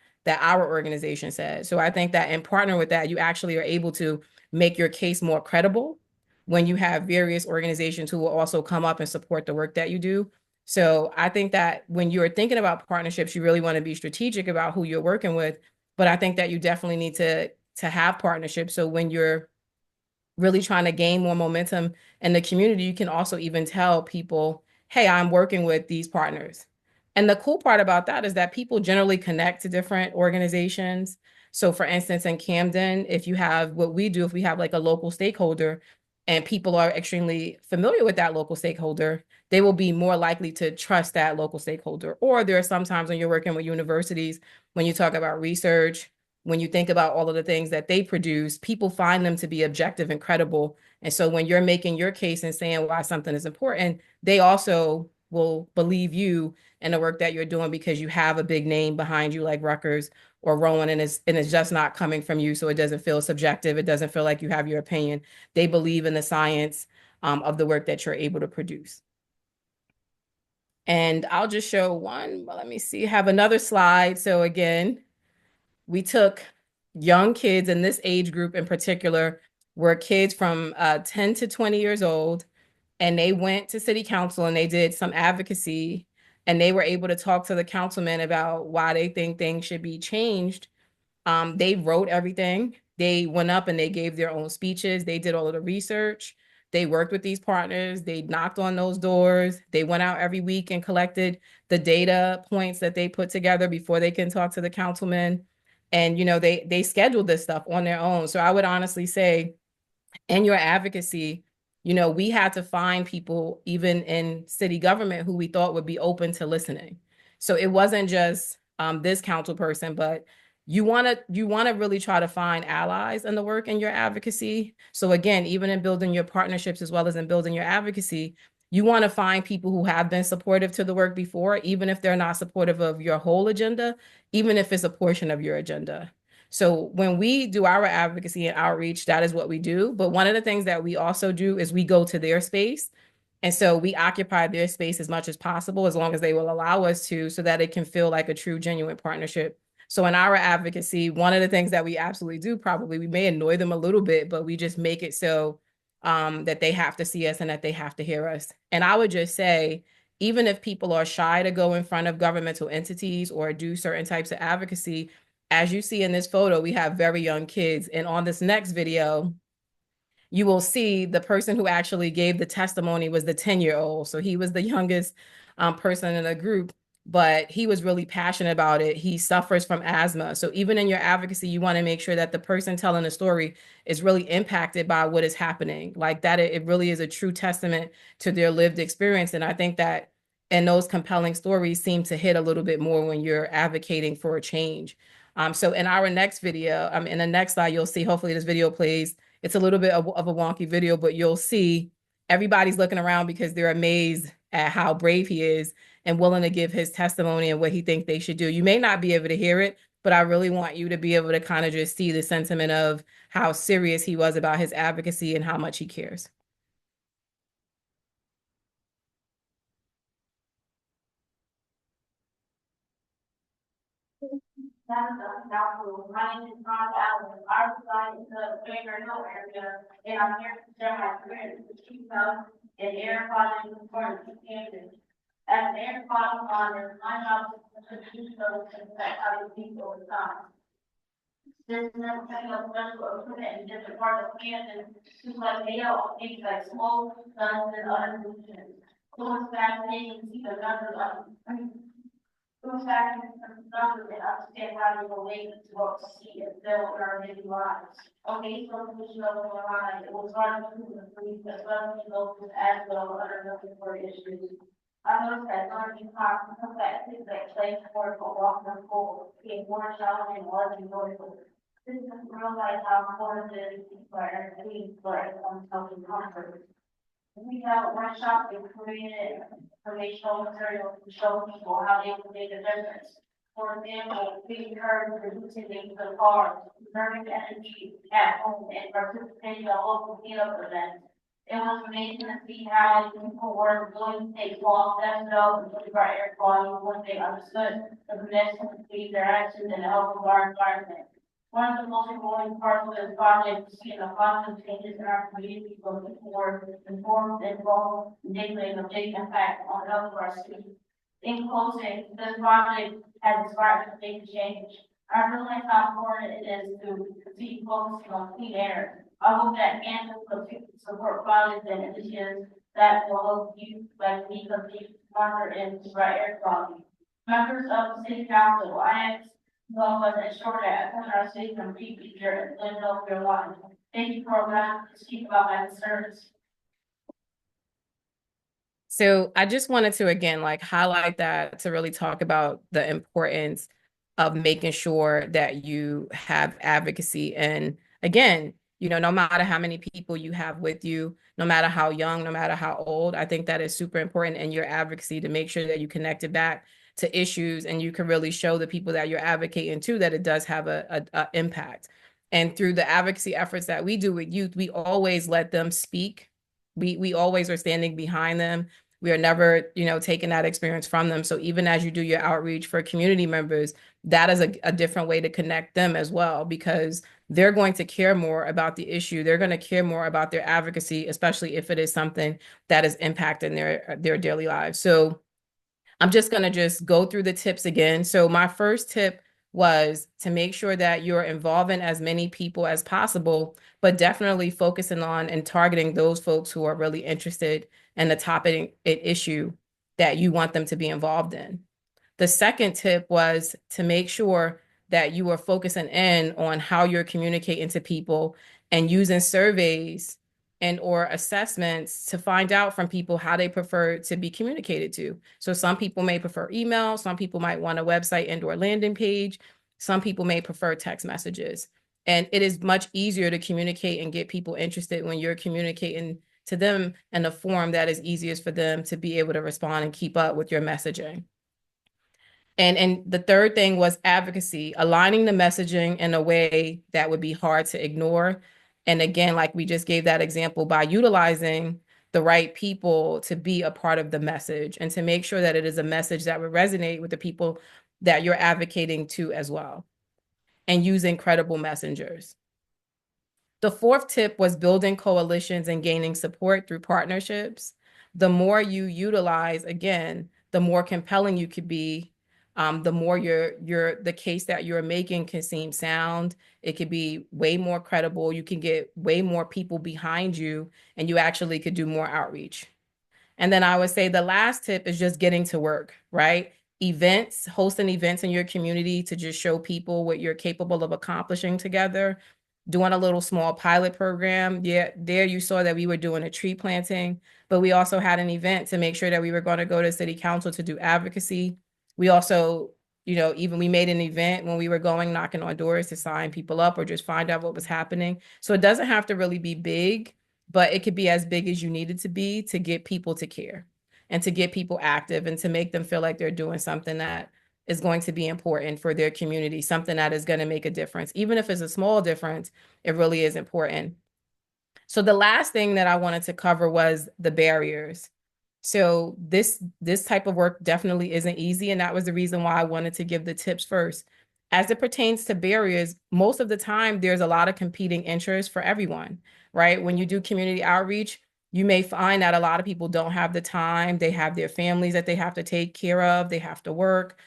our organization said. So I think that in partnering with that, you actually are able to make your case more credible when you have various organizations who will also come up and support the work that you do. So I think that when you're thinking about partnerships, you really want to be strategic about who you're working with. But I think that you definitely need to have partnerships. So when you're really trying to gain more momentum in the community, you can also even tell people, hey, I'm working with these partners. And the cool part about that is that people generally connect to different organizations. So for instance, in Camden, if you have what we do, if we have like a local stakeholder and people are extremely familiar with that local stakeholder, they will be more likely to trust that local stakeholder. Or there are sometimes when you're working with universities, when you talk about research, when you think about all of the things that they produce, people find them to be objective and credible. And so when you're making your case and saying why something is important, they also will believe you and the work that you're doing because you have a big name behind you like Rutgers or Rowan, and it's just not coming from you. So it doesn't feel subjective. It doesn't feel like you have your opinion. They believe in the science of the work that you're able to produce. And I'll just show one. Well, let me see. Have another slide. So again, we took young kids in this age group in particular were kids from 10 to 20 years old, and they went to city council and they did some advocacy, and they were able to talk to the councilman about why they think things should be changed. They wrote everything. They went up and they gave their own speeches. They did all of the research. They worked with these partners. They knocked on those doors. They went out every week and collected the data points that they put together before they can talk to the councilman. And they scheduled this stuff on their own. So I would honestly say in your advocacy, we had to find people even in city government who we thought would be open to listening. So it wasn't just this council person, but you want to really try to find allies in the work in your advocacy. So again, even in building your partnerships as well as in building your advocacy, you want to find people who have been supportive to the work before, even if they're not supportive of your whole agenda, even if it's a portion of your agenda. So when we do our advocacy and outreach, that is what we do. But one of the things that we also do is we go to their space. And so we occupy their space as much as possible, as long as they will allow us to, so that it can feel like a true, genuine partnership. So in our advocacy, one of the things that we absolutely do, probably we may annoy them a little bit, but we just make it so that they have to see us and that they have to hear us. And I would just say, even if people are shy to go in front of governmental entities or do certain types of advocacy, as you see in this photo, we have very young kids. And on this next video, you will see the person who actually gave the testimony was the 10-year-old. So he was the youngest person in the group. but he was really passionate about it. He suffers from asthma. So even in your advocacy, you want to make sure that the person telling the story is really impacted by what is happening. Like that, it really is a true testament to their lived experience. And I think that and those compelling stories seem to hit a little bit more when you're advocating for a change. So in our next video, in the next slide, you'll see, hopefully this video plays. It's a little bit of a wonky video, but you'll see everybody's looking around because they're amazed at how brave he is and willing to give his testimony and what he thinks they should do. You may not be able to hear it, but I really want you to be able to kind of just see the sentiment of how serious he was about his advocacy and how much he cares. That's a council running in front of our side is the Baker Hill area, and I'm here to share my experience with Chief Health and air quality support in Kansas. As an air quality monitor, my job is to do so to affect other people over time. This is setting up special equipment in different parts of Kansas to like data on things like smoke, dust, and other pollution. It was fascinating to see the numbers of those factors and numbers and understand how they relate to what we see and feel in our daily lives. Okay, so pollution level line, it was hard to improve, especially those with asthma or other respiratory issues. I noticed that learning how to effective that play sport or walking the pool became more challenging or enjoyable. This is realize how important it is for our team for everyone's health and comfort. We have a workshop and created informational materials to show people how they can make a difference. For example, we encourage reducing the car, conserving energy at home, and participating in local cleanup events. It was amazing to see how people were willing to take small steps to help improve our air quality once they understood the connection between their actions and the health of our environment. One of the most rewarding parts of this project is seeing the positive changes in our community where people were informed, involved, and making a big impact on the health of our city. In closing, this project has inspired me to make a change. I realize how important it is to keep focusing on clean air. I hope that Kansas will support projects and initiatives that will help you like me compete smarter and right air quality. Members of the city council, I ask well, as a short at our city complete feature in North Carolina. Thank you for allowing me to speak about my concerns. So I just wanted to again like highlight that to really talk about the importance of making sure that you have advocacy. And again, you know, no matter how many people you have with you, no matter how young, no matter how old, I think that is super important in your advocacy to make sure that you connect it back to issues and you can really show the people that you're advocating to that it does have a impact. And through the advocacy efforts that we do with youth, we always let them speak. We always are standing behind them. We are never, you know, taking that experience from them. So even as you do your outreach for community members, that is a different way to connect them as well, because they're going to care more about the issue. They're going to care more about their advocacy, especially if it is something that is impacting their daily lives. So I'm just going to just go through the tips again. So my first tip was to make sure that you're involving as many people as possible, but definitely focusing on and targeting those folks who are really interested in the topic issue that you want them to be involved in. The second tip was to make sure that you are focusing in on how you're communicating to people and using surveys and or assessments to find out from people how they prefer to be communicated to. So some people may prefer email, some people might want a website and or landing page, some people may prefer text messages. And it is much easier to communicate and get people interested when you're communicating to them in a form that is easiest for them to be able to respond and keep up with your messaging. And the third thing was advocacy, aligning the messaging in a way that would be hard to ignore. And again, like we just gave that example, by utilizing the right people to be a part of the message and to make sure that it is a message that would resonate with the people that you're advocating to as well, and using credible messengers. The fourth tip was building coalitions and gaining support through partnerships. The more you utilize, again, the more compelling you could be. The more the case that you're making can seem sound. It could be way more credible. You can get way more people behind you, and you actually could do more outreach. And then I would say the last tip is just getting to work, right? events, hosting events in your community to just show people what you're capable of accomplishing together, doing a little small pilot program. Yeah, there you saw that we were doing a tree planting, but we also had an event to make sure that we were going to go to city council to do advocacy. We also, even we made an event when we were going knocking on doors to sign people up or just find out what was happening. So it doesn't have to really be big, but it could be as big as you need it to be to get people to care and to get people active and to make them feel like they're doing something that is going to be important for their community, something that is going to make a difference. Even if it's a small difference, it really is important. So the last thing that I wanted to cover was the barriers. So this type of work definitely isn't easy, and that was the reason why I wanted to give the tips first. As it pertains to barriers, most of the time there's a lot of competing interests for everyone, right? When you do community outreach, you may find that a lot of people don't have the time. They have their families that they have to take care of. They have to work.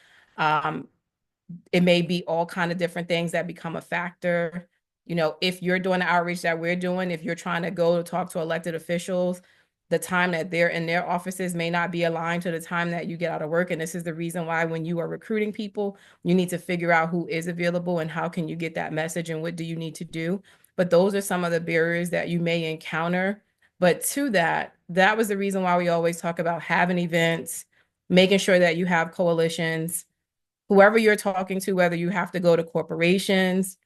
It may be all kind of different things that become a factor. If you're doing the outreach that we're doing, if you're trying to go to talk to elected officials, the time that they're in their offices may not be aligned to the time that you get out of work. And this is the reason why when you are recruiting people, you need to figure out who is available and how can you get that message and what do you need to do. But those are some of the barriers that you may encounter. But to that was the reason why we always talk about having events, making sure that you have coalitions, whoever you're talking to, whether you have to go to corporations,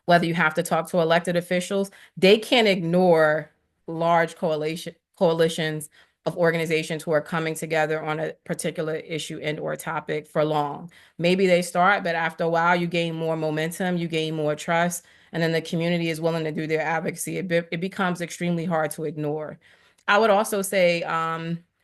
whether you have to talk to elected officials, they can't ignore large coalitions of organizations who are coming together on a particular issue and or topic for long. Maybe they start, but after a while, you gain more momentum, you gain more trust, and then the community is willing to do their advocacy. It becomes extremely hard to ignore. I would also say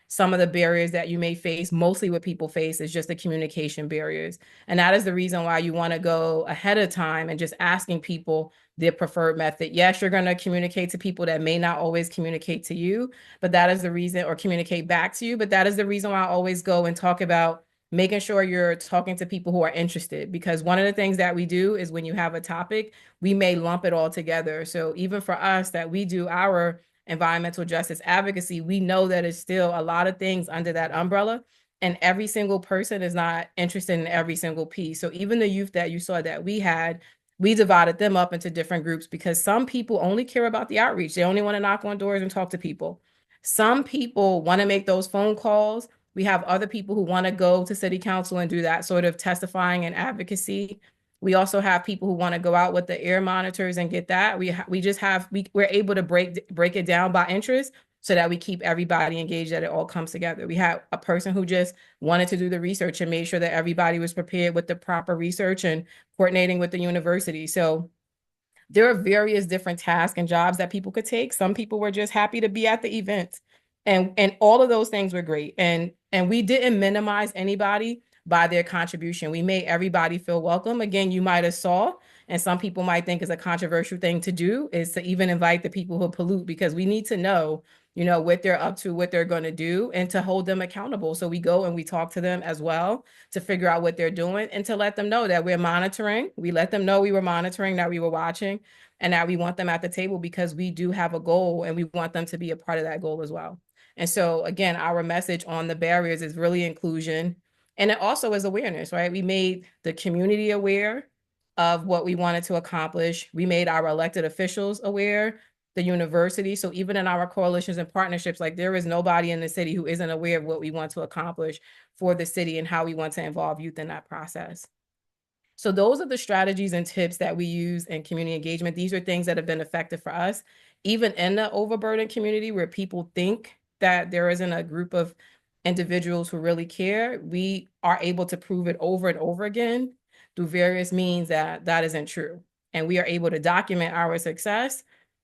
some of the barriers that you may face, mostly what people face, is just the communication barriers. And that is the reason why you want to go ahead of time and just asking people their preferred method. Yes, you're going to communicate to people that may not always communicate to you, but that is the reason, or communicate back to you. But that is the reason why I always go and talk about making sure you're talking to people who are interested. Because one of the things that we do is when you have a topic, we may lump it all together. So even for us that we do our environmental justice advocacy, we know that it's still a lot of things under that umbrella. And every single person is not interested in every single piece. So even the youth that you saw that we had, we divided them up into different groups because some people only care about the outreach. They only want to knock on doors and talk to people. Some people want to make those phone calls. We have other people who want to go to city council and do that sort of testifying and advocacy. We also have people who want to go out with the air monitors and get that. We're able to break it down by interest so that we keep everybody engaged, that it all comes together. We had a person who just wanted to do the research and made sure that everybody was prepared with the proper research and coordinating with the university. So there are various different tasks and jobs that people could take. Some people were just happy to be at the event. And all of those things were great. And we didn't minimize anybody by their contribution. We made everybody feel welcome. Again, you might have saw, and some people might think is a controversial thing to do, is to even invite the people who pollute, because we need to know, what they're up to, what they're going to do, and to hold them accountable. So we go and we talk to them as well to figure out what they're doing and to let them know that we're monitoring. We let them know we were monitoring, that we were watching, and that we want them at the table because we do have a goal and we want them to be a part of that goal as well. And so again, our message on the barriers is really inclusion. And it also is awareness, right? We made the community aware of what we wanted to accomplish. We made our elected officials aware, the university. So even in our coalitions and partnerships, like there is nobody in the city who isn't aware of what we want to accomplish for the city and how we want to involve youth in that process. So those are the strategies and tips that we use in community engagement. These are things that have been effective for us, even in the overburdened community where people think that there isn't a group of individuals who really care. We are able to prove it over and over again through various means that that isn't true. And we are able to document our success.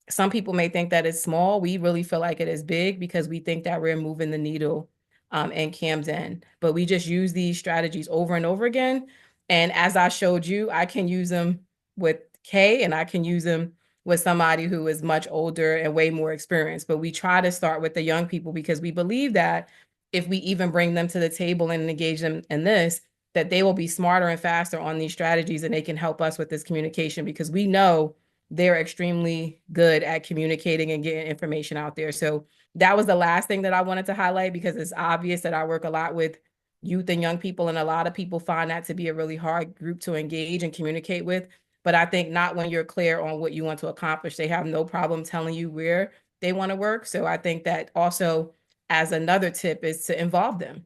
Some people may think that it's small. We really feel like it is big because we think that we're moving the needle in Camden. But we just use these strategies over and over again. And as I showed you, I can use them with Kay and I can use them with somebody who is much older and way more experienced. But we try to start with the young people because we believe that if we even bring them to the table and engage them in this, that they will be smarter and faster on these strategies and they can help us with this communication because we know they're extremely good at communicating and getting information out there. So that was the last thing that I wanted to highlight because it's obvious that I work a lot with youth and young people, and a lot of people find that to be a really hard group to engage and communicate with. But I think not when you're clear on what you want to accomplish. They have no problem telling you where they want to work. So I think that also, as another tip, is to involve them,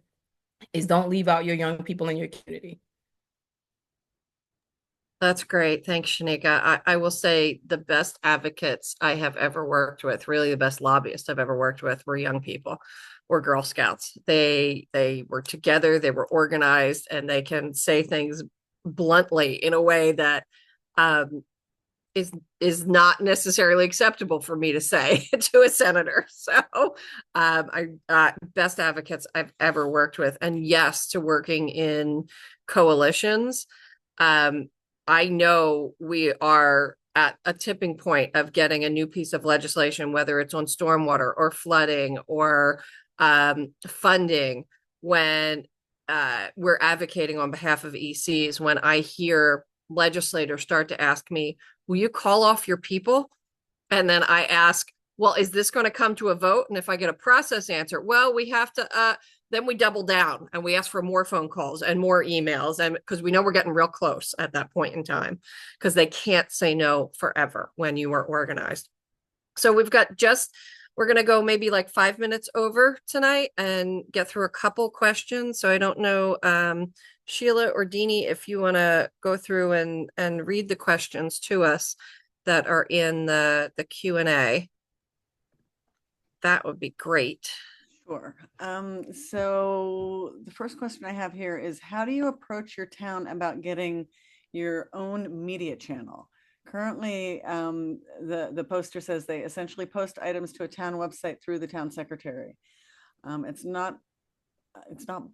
is don't leave out your young people in your community. That's great. Thanks, Shanika. I will say the best advocates I have ever worked with, really the best lobbyists I've ever worked with, were young people, were Girl Scouts. They were together, they were organized, and they can say things bluntly in a way that um, is not necessarily acceptable for me to say to a senator. So I best advocates I've ever worked with. And yes, to working in coalitions. I know we are at a tipping point of getting a new piece of legislation, whether it's on stormwater or flooding or funding, when we're advocating on behalf of ECs. When I hear legislators start to ask me, will you call off your people? And then I ask, well, is this going to come to a vote? And if I get a process answer, well, we have to, then we double down and we ask for more phone calls and more emails. And because we know we're getting real close at that point in time, because they can't say no forever when you are organized. So we're going to go maybe like 5 minutes over tonight and get through a couple questions. So I don't know, Sheila or Deanie, if you want to go through and read the questions to us that are in the Q&A. That would be great. Sure. So the first question I have here is, how do you approach your town about getting your own media channel? Currently, the poster says they essentially post items to a town website through the town secretary. It's not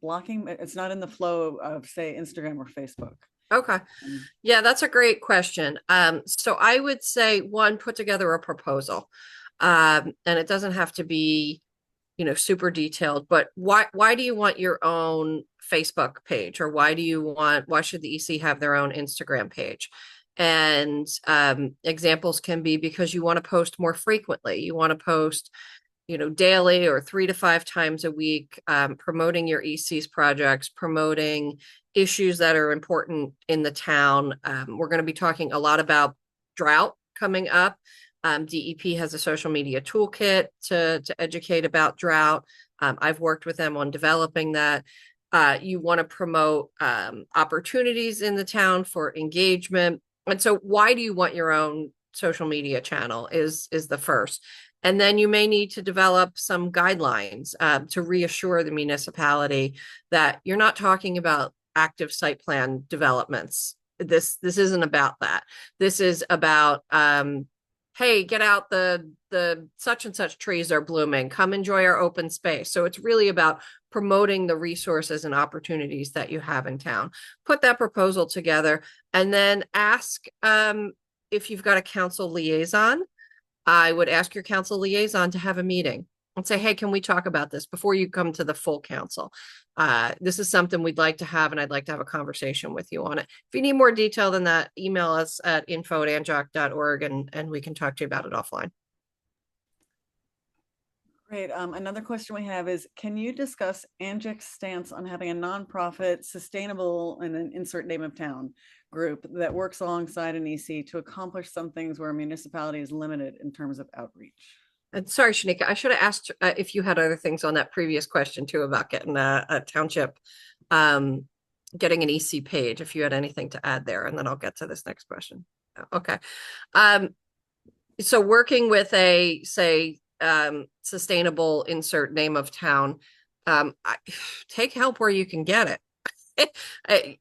blocking, it's not in the flow of, say, Instagram or Facebook. Okay. Yeah, that's a great question. So I would say, one, put together a proposal. And it doesn't have to be, super detailed, but why do you want your own Facebook page? Or why should the EC have their own Instagram page? And examples can be because you want to post more frequently. You want to post, daily or 3 to 5 times a week, promoting your EC's projects, promoting issues that are important in the town. We're going to be talking a lot about drought coming up. DEP has a social media toolkit to educate about drought. I've worked with them on developing that. You want to promote opportunities in the town for engagement. And so why do you want your own social media channel is the first. And then you may need to develop some guidelines to reassure the municipality that you're not talking about active site plan developments. This isn't about that. This is about hey, get out, the such and such trees are blooming, come enjoy our open space. So it's really about promoting the resources and opportunities that you have in town. Put that proposal together and then ask if you've got a council liaison. I would ask your council liaison to have a meeting and say, hey, can we talk about this before you come to the full council? This is something we'd like to have, and I'd like to have a conversation with you on it. If you need more detail than that, email us at info@anjac.org and we can talk to you about it offline. Great. Another question we have is, can you discuss ANJAC's stance on having a nonprofit, sustainable, and an insert name of town group that works alongside an EC to accomplish some things where a municipality is limited in terms of outreach? And sorry, Shanika, I should have asked if you had other things on that previous question too about getting a township, getting an EC page, if you had anything to add there, and then I'll get to this next question. Okay. So working with a, say, sustainable insert name of town, take help where you can get it.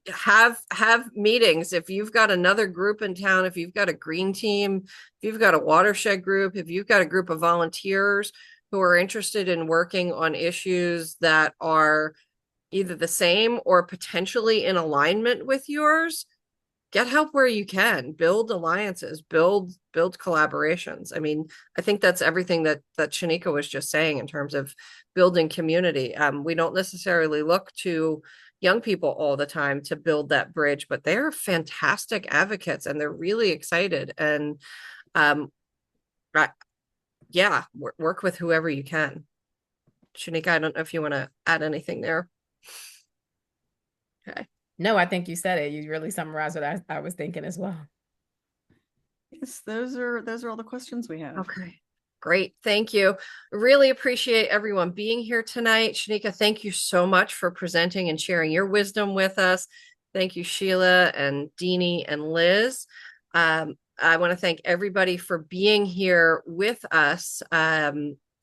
Have meetings. If you've got another group in town, if you've got a green team, if you've got a watershed group, if you've got a group of volunteers who are interested in working on issues that are either the same or potentially in alignment with yours, get help where you can. Build alliances, build collaborations. I mean, I think that's everything that Shanika was just saying in terms of building community. We don't necessarily look to young people all the time to build that bridge, but they're fantastic advocates and they're really excited. And yeah, work with whoever you can. Shanika, I don't know if you want to add anything there. Okay. No, I think you said it. You really summarized what I was thinking as well. Yes, those are all the questions we have. Okay. Great. Thank you. Really appreciate everyone being here tonight. Shanika, thank you so much for presenting and sharing your wisdom with us. Thank you, Sheila and Deanie and Liz. I want to thank everybody for being here with us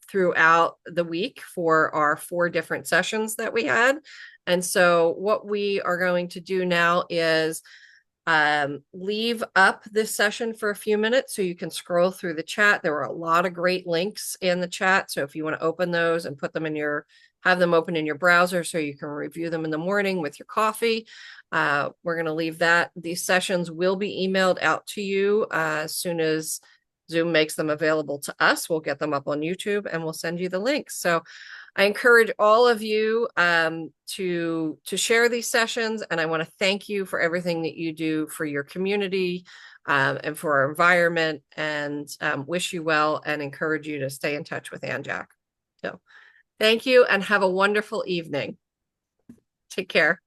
throughout the week for our 4 different sessions that we had. And so what we are going to do now is leave up this session for a few minutes so you can scroll through the chat. There were a lot of great links in the chat. So if you want to open those and put them in have them open in your browser so you can review them in the morning with your coffee. We're going to leave that. These sessions will be emailed out to you as soon as Zoom makes them available to us. We'll get them up on YouTube and we'll send you the links. So I encourage all of you to share these sessions, and I want to thank you for everything that you do for your community and for our environment, and wish you well and encourage you to stay in touch with ANJAC. So thank you and have a wonderful evening. Take care.